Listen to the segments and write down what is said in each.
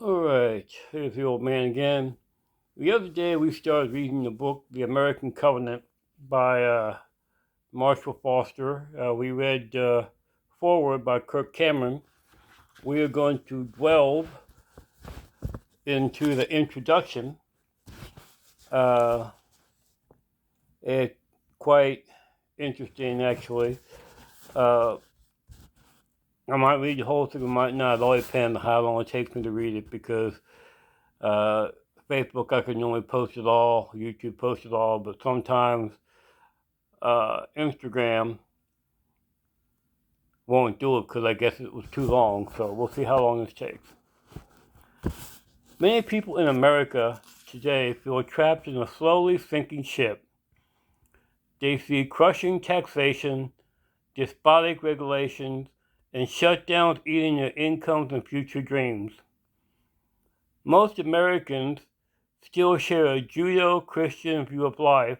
Alright, here's the old man again. The other day we started reading the book The American Covenant by Marshall Foster. We read Forward by Kirk Cameron. We are going to delve into the introduction. It's quite interesting, actually. I might read the whole thing, I might not. It all depends on how long it takes me to read it because Facebook, I can normally post it all, YouTube post it all, but sometimes Instagram won't do it because I guess it was too long. So we'll see how long this takes. Many people in America today feel trapped in a slowly sinking ship. They see crushing taxation, despotic regulations, and shutdowns eating their incomes and future dreams. Most Americans still share a Judeo-Christian view of life,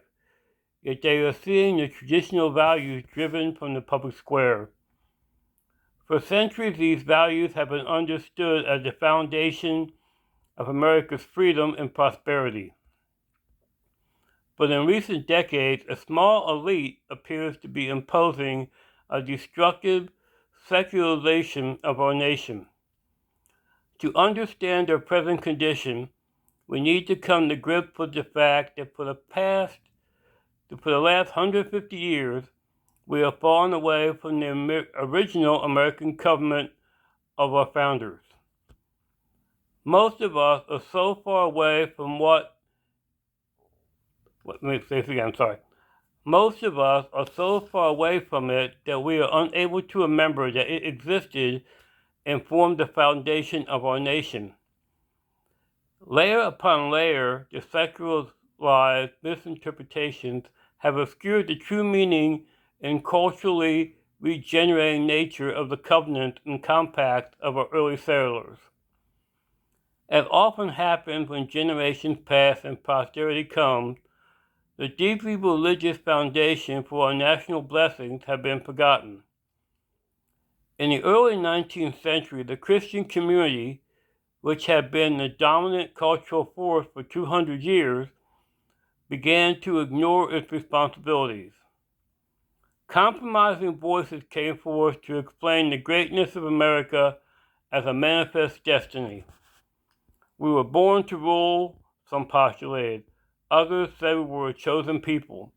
yet they are seeing the traditional values driven from the public square. For centuries, these values have been understood as the foundation of America's freedom and prosperity. But in recent decades, a small elite appears to be imposing a destructive secularization of our nation. To understand our present condition, we need to come to grips with the fact that for the last 150 years, we have fallen away from the original American covenant of our founders. Most of us are so far away from let me say this again, I'm sorry. Most of us are so far away from it that we are unable to remember that it existed and formed the foundation of our nation. Layer upon layer, the secularized misinterpretations have obscured the true meaning and culturally regenerating nature of the covenant and compact of our early settlers. As often happens when generations pass and posterity comes, the deeply religious foundation for our national blessings have been forgotten. In the early 19th century, the Christian community, which had been the dominant cultural force for 200 years, began to ignore its responsibilities. Compromising voices came forth to explain the greatness of America as a manifest destiny. We were born to rule, some postulated. Others said we were a chosen people.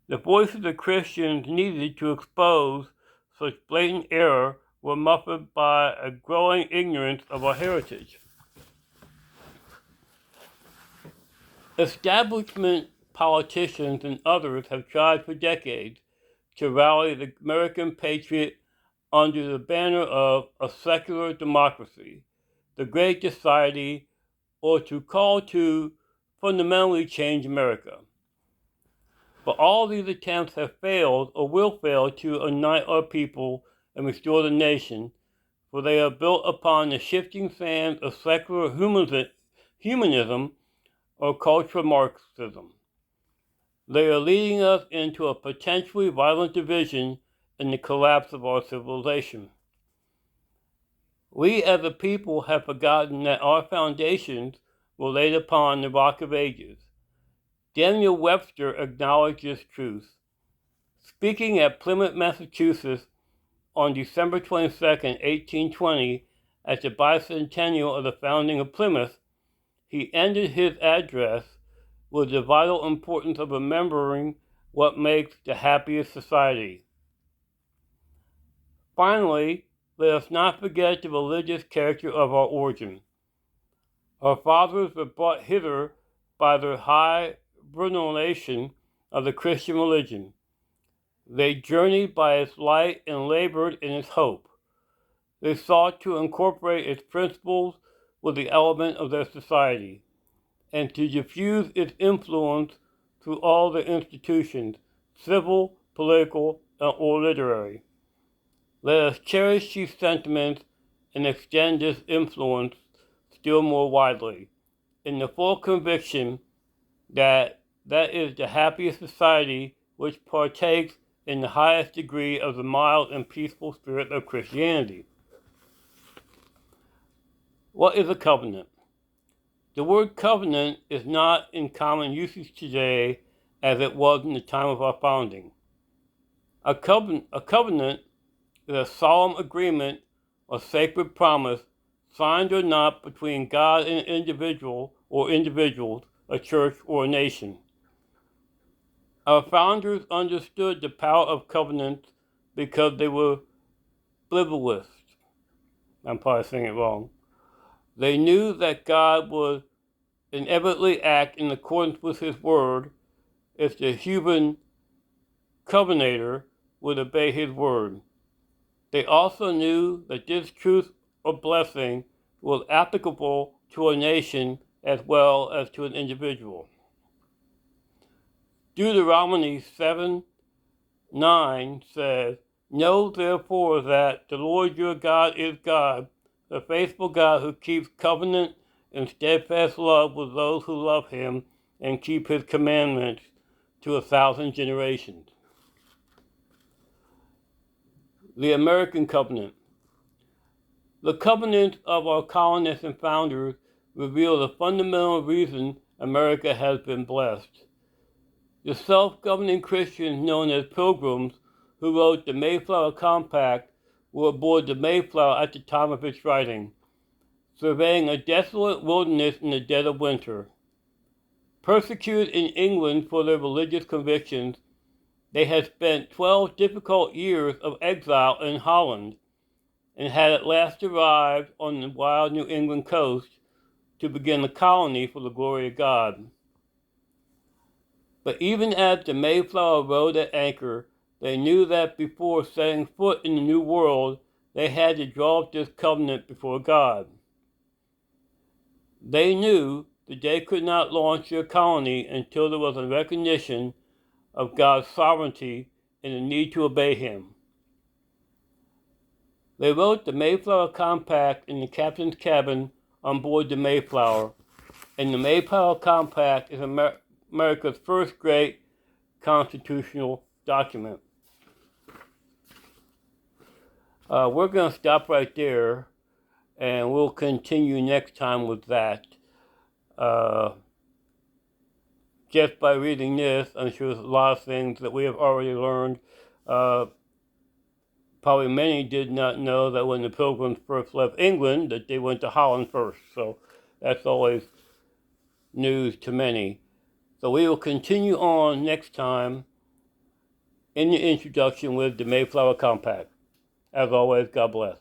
The voices of Christians needed to expose such blatant error were muffled by a growing ignorance of our heritage. Establishment politicians and others have tried for decades to rally the American patriot under the banner of a secular democracy, the Great Society, or to call to fundamentally change America. But all these attempts have failed or will fail to unite our people and restore the nation, for they are built upon the shifting sands of secular humanism or cultural Marxism. They are leading us into a potentially violent division and the collapse of our civilization. We as a people have forgotten that our foundations were laid upon the Rock of Ages. Daniel Webster acknowledged this truth. Speaking at Plymouth, Massachusetts on December 22, 1820, at the bicentennial of the founding of Plymouth, he ended his address with the vital importance of remembering what makes the happiest society. Finally, let us not forget the religious character of our origin. Our fathers were brought hither by the high veneration of the Christian religion. They journeyed by its light and labored in its hope. They sought to incorporate its principles with the element of their society, and to diffuse its influence through all the institutions, civil, political, or literary. Let us cherish these sentiments and extend this influence still more widely, in the full conviction that that is the happiest society which partakes in the highest degree of the mild and peaceful spirit of Christianity. What is a covenant? The word covenant is not in common usage today as it was in the time of our founding. A covenant is a solemn agreement or sacred promise, signed or not, between God and an individual or individuals, a church, or a nation. Our founders understood the power of covenants because they were biblists. I'm probably saying it wrong. They knew that God would inevitably act in accordance with His word if the human covenanter would obey His word. They also knew that this truth or blessing was applicable to a nation as well as to an individual. Deuteronomy 7:9 says, "Know therefore that the Lord your God is God, the faithful God who keeps covenant and steadfast love with those who love Him and keep His commandments to 1,000 generations." The American Covenant. The covenants of our colonists and founders reveal the fundamental reason America has been blessed. The self-governing Christians known as Pilgrims, who wrote the Mayflower Compact, were aboard the Mayflower at the time of its writing, surveying a desolate wilderness in the dead of winter. Persecuted in England for their religious convictions, they had spent 12 difficult years of exile in Holland, and had at last arrived on the wild New England coast to begin a colony for the glory of God. But even as the Mayflower rode at anchor, they knew that before setting foot in the New World, they had to draw up this covenant before God. They knew that they could not launch their colony until there was a recognition of God's sovereignty and the need to obey Him. They wrote the Mayflower Compact in the captain's cabin on board the Mayflower, and the Mayflower Compact is America's first great constitutional document. We're going to stop right there, and we'll continue next time with that. Just by reading this, I'm sure there's a lot of things that we have already learned. Probably many did not know that when the Pilgrims first left England, that they went to Holland first. So that's always news to many. So we will continue on next time in the introduction with the Mayflower Compact. As always, God bless.